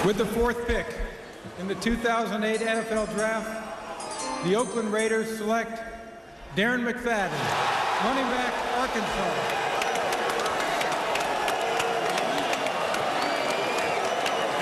With the 4th pick in the 2008 NFL Draft, the Oakland Raiders select Darren McFadden, running back, Arkansas.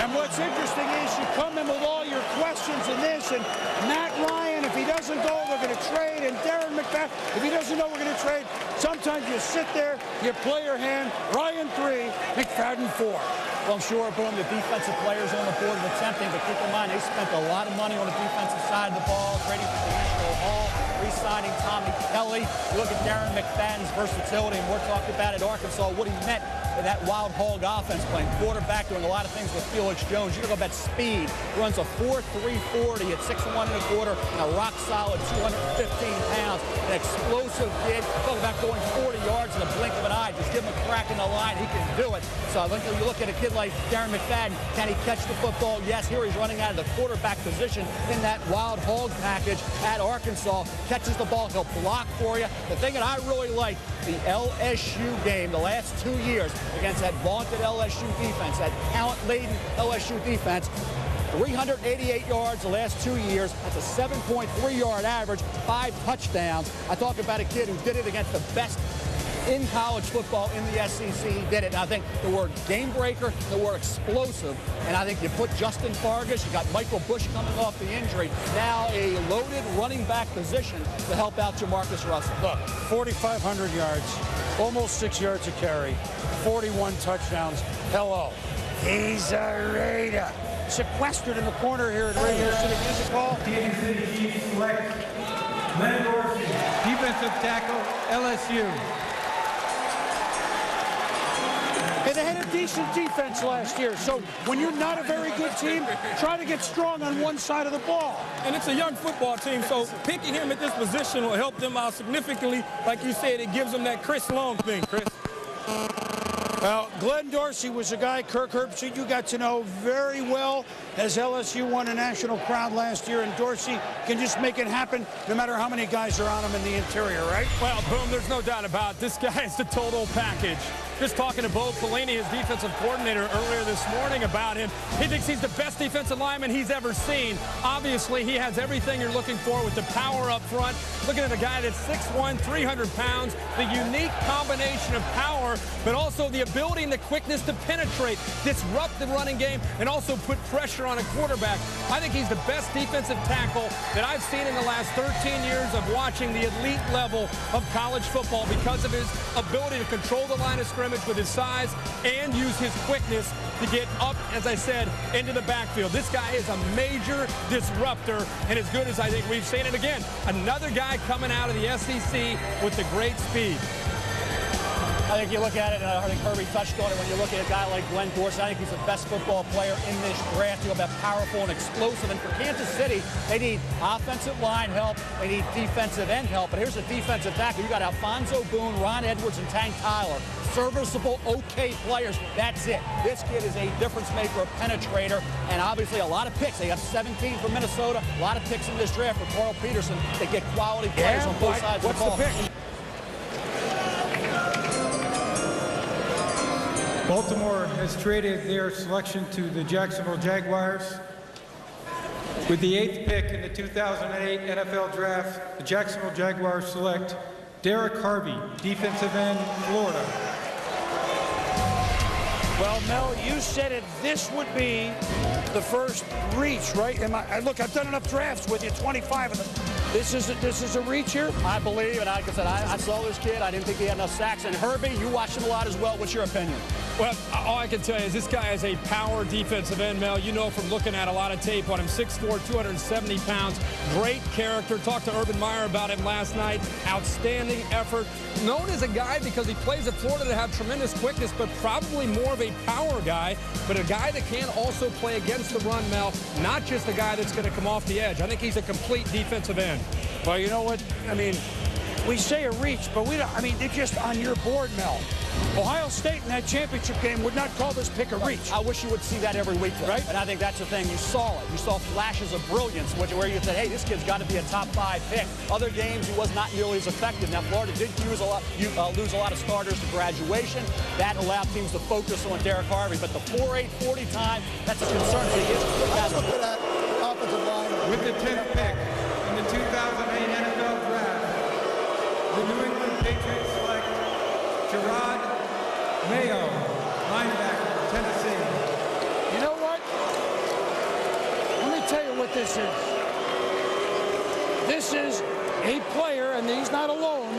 And what's interesting is you come in with all your questions in this, and Matt Ryan, if he doesn't go, they're going to trade, and Darren McFadden, if he doesn't go, we're going to trade. Sometimes you sit there, you play your hand, Ryan 3, McFadden 4. Well, sure, boom, the defensive players on the board were tempting, but keep in mind, they spent a lot of money on the defensive side of the ball, trading for National Hall, re-signing Tommy Kelly. You look at Darren McFadden's versatility, and we're talking about at Arkansas, what he meant for that wild hog offense, playing quarterback, doing a lot of things with Felix Jones. You talk about speed, runs a 4.340 at 6'1 1/4, and a rock-solid 215 pounds, an explosive kid. Talk about going 40 yards in the blink of an eye. Just give him a crack in the line, he can do it. So I think you look at a kid like Darren McFadden, can he catch the football? Yes, here he's running out of the quarterback position in that wild hog package at Arkansas. Catches the ball, he'll block for you. The thing that I really like, the LSU game the last 2 years against that vaunted LSU defense, that talent-laden LSU defense, 388 yards the last 2 years. That's a 7.3-yard average, 5 touchdowns. I talk about a kid who did it against the best in college football in the SEC. He did it. And I think the word game breaker, the word explosive, and I think you put Justin Fargas, you got Michael Bush coming off the injury, now a loaded running back position to help out Jamarcus Russell. Look, 4,500 yards, almost 6 yards a carry, 41 touchdowns. Hello. He's a Raider. Sequestered in the corner here at Radio City Music Hall. Kansas City Chiefs select Dorsey, defensive tackle, LSU. Hey, they had a decent defense last year, so when you're not a very good team, try to get strong on one side of the ball. And it's a young football team, so picking him at this position will help them out significantly. Like you said, it gives them that Chris Long thing, Chris. Well, Glenn Dorsey was a guy, Kirk Herbstreit, you got to know very well as LSU won a national crown last year, and Dorsey can just make it happen no matter how many guys are on him in the interior, right? Well, boom, there's no doubt about it. This guy is the total package. Just talking to Bo Pelini, his defensive coordinator, earlier this morning about him. He thinks he's the best defensive lineman he's ever seen. Obviously, he has everything you're looking for with the power up front. Looking at a guy that's 6'1", 300 pounds, the unique combination of power, but also the ability and the quickness to penetrate, disrupt the running game, and also put pressure on a quarterback. I think he's the best defensive tackle that I've seen in the last 13 years of watching the elite level of college football because of his ability to control the line of scrimmage with his size and use his quickness to get up, as I said, into the backfield. This guy is a major disruptor and as good as I think we've seen. And again, another guy coming out of the SEC with the great speed. I think you look at it, and I think Harvey touched on it, when you look at a guy like Glenn Dorsey, I think he's the best football player in this draft. You know, about powerful and explosive. And for Kansas City, they need offensive line help. They need defensive end help. But here's a defensive tackle. You got Alfonso Boone, Ron Edwards, and Tank Tyler. Serviceable, okay players. That's it. This kid is a difference maker, a penetrator, and obviously a lot of picks. They got 17 from Minnesota. A lot of picks in this draft for Carl Peterson. They get quality players on both sides of the ball. What's the pick? Baltimore has traded their selection to the Jacksonville Jaguars. With the 8th pick in the 2008 NFL Draft, the Jacksonville Jaguars select Derrick Harvey, defensive end, Florida. Well, Mel, you said it. This would be the first reach, right? Look, I've done enough drafts with you, 25 of them. This is a reach here? I believe, and like I said, I saw this kid. I didn't think he had enough sacks. And Herbie, you watched him a lot as well. What's your opinion? Well, all I can tell you is this guy is a power defensive end, Mel. You know from looking at a lot of tape on him. 6'4", 270 pounds. Great character. Talked to Urban Meyer about him last night. Outstanding effort. Known as a guy because he plays at Florida to have tremendous quickness, but probably more of a power guy, but a guy that can also play against the run, Mel, not just a guy that's going to come off the edge. I think he's a complete defensive end. Well, you know what? I mean, we say a reach, but we don't. I mean, they're just on your board, Mel. Ohio State in that championship game would not call this pick a reach. I wish you would see that every week, though. Right? And I think that's the thing. You saw it. You saw flashes of brilliance where you said, hey, this kid's got to be a top 5 pick. Other games, he was not nearly as effective. Now, Florida did lose a lot of starters to graduation. That allowed teams to focus on Derrick Harvey. But the 4.8 40 time, that's a concern. Look at that offensive line. With the 10th pick in the 2008 NFL Draft, the New England Patriots select Jerod, Mayo, linebacker, Tennessee. You know what? Let me tell you what this is. This is a player, and he's not alone.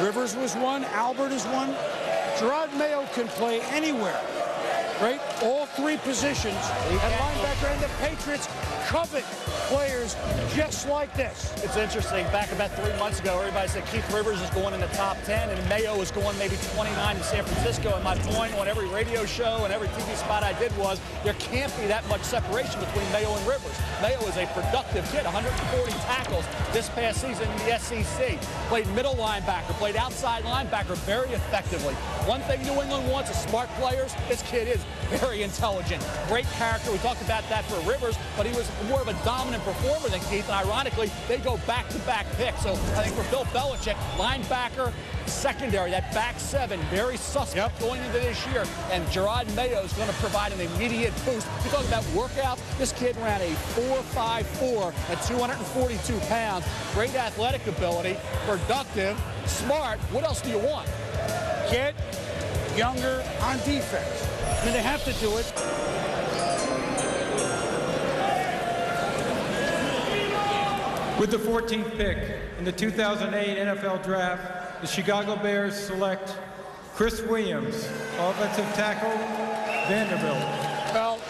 Rivers was one. Albert is one. Jerod Mayo can play anywhere, right? All 3 positions at linebacker, and the Patriots covet players just like this. It's interesting. Back about 3 months ago, everybody said Keith Rivers is going in the top 10, and Mayo is going maybe 29 to San Francisco. And my point on every radio show and every TV spot I did was there can't be that much separation between Mayo and Rivers. Mayo is a productive kid, 140 tackles this past season in the SEC. Played middle linebacker, played outside linebacker very effectively. One thing New England wants is smart players. This kid is very intelligent. Great character. We talked about that for Rivers, but he was more of a dominant performer than Keith, and ironically, they go back-to-back picks. So I think for Bill Belichick, linebacker, secondary, that back 7, very suspect going into this year, and Jerod Mayo is going to provide an immediate boost. You talk about workout, this kid ran a 4.54 at 242 pounds. Great athletic ability, productive, smart. What else do you want? Get younger on defense. I mean, they have to do it. With the 14th pick in the 2008 NFL Draft, the Chicago Bears select Chris Williams, offensive tackle, Vanderbilt. Well,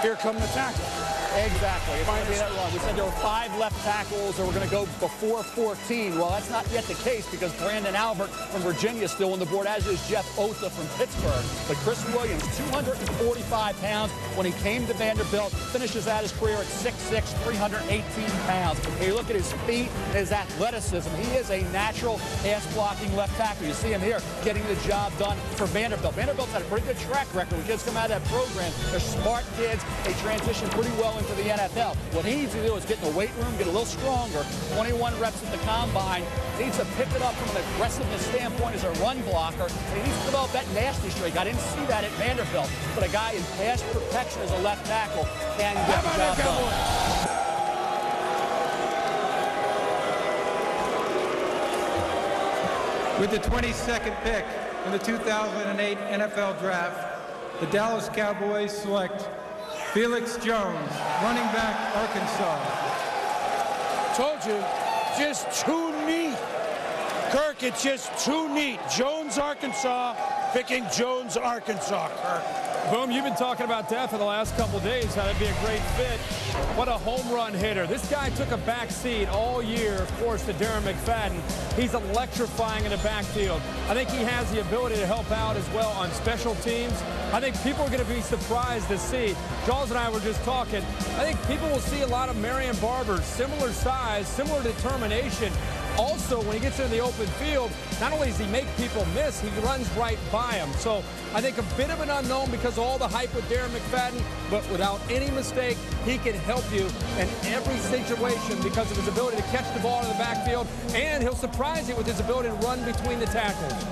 here come the tackles. Exactly. It might be that wrong. We said there were 5 left tackles that were going to go before 14. Well, that's not yet the case because Brandon Albert from Virginia is still on the board, as is Jeff Otha from Pittsburgh. But Chris Williams, 245 pounds when he came to Vanderbilt, finishes out his career at 6'6", 318 pounds. And you look at his feet and his athleticism. He is a natural pass-blocking left tackle. You see him here getting the job done for Vanderbilt. Vanderbilt's had a pretty good track record when kids come out of that program. They're smart kids. They transition pretty well into the NFL. What he needs to do is get in the weight room, get a little stronger. 21 reps at the combine. He needs to pick it up from an aggressiveness standpoint as a run blocker. And he needs to develop that nasty streak. I didn't see that at Vanderbilt, but a guy in pass protection as a left tackle can get the job done. With the 22nd pick in the 2008 NFL Draft, the Dallas Cowboys select Felix Jones, running back, Arkansas. Told you, just too neat. Kirk, it's just too neat. Jones, Arkansas, picking Jones, Arkansas, Kirk. Boom, you've been talking about that for the last couple of days, how that'd be a great fit. What a home run hitter. This guy took a back seat all year, of course, to Darren McFadden. He's electrifying in the backfield. I think he has the ability to help out as well on special teams. I think people are going to be surprised to see. Jaws and I were just talking. I think people will see a lot of Marion Barber's, similar size, similar determination. Also, when he gets into the open field, not only does he make people miss, he runs right by them. So I think a bit of an unknown because of all the hype with Darren McFadden, but without any mistake, he can help you in every situation because of his ability to catch the ball in the backfield, and he'll surprise you with his ability to run between the tackles.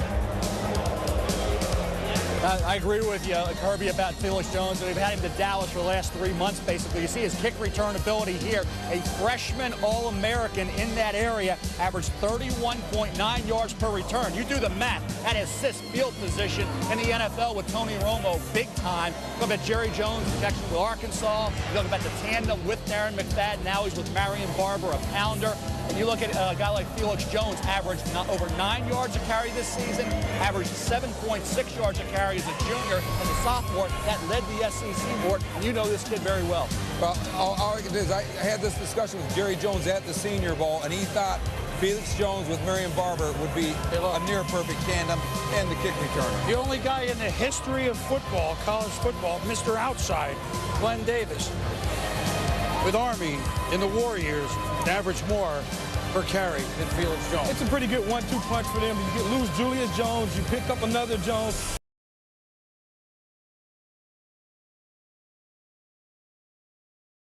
I agree with you, Harvey, about Felix Jones. We've had him to Dallas for the last 3 months, basically. You see his kick return ability here. A freshman All-American in that area, averaged 31.9 yards per return. You do the math. That assist field position in the NFL with Tony Romo, big time. Talk about Jerry Jones in Jacksonville, Arkansas. You talk about the tandem with Darren McFadden. Now he's with Marion Barber, a pounder. And you look at a guy like Felix Jones, averaged over 9 yards a carry this season, averaged 7.6 yards a carry as a junior, as a sophomore. That led the SEC board, and you know this kid very well. Well, all I can do is I had this discussion with Jerry Jones at the Senior Bowl, and he thought Felix Jones with Marion Barber would be a near-perfect tandem and the kick returner. The only guy in the history of football, college football, Mr. Outside, Glenn Davis. With Army in the war years, averaged more per carry than Felix Jones. It's a pretty good 1-2 punch for them. You lose Julius Jones, you pick up another Jones.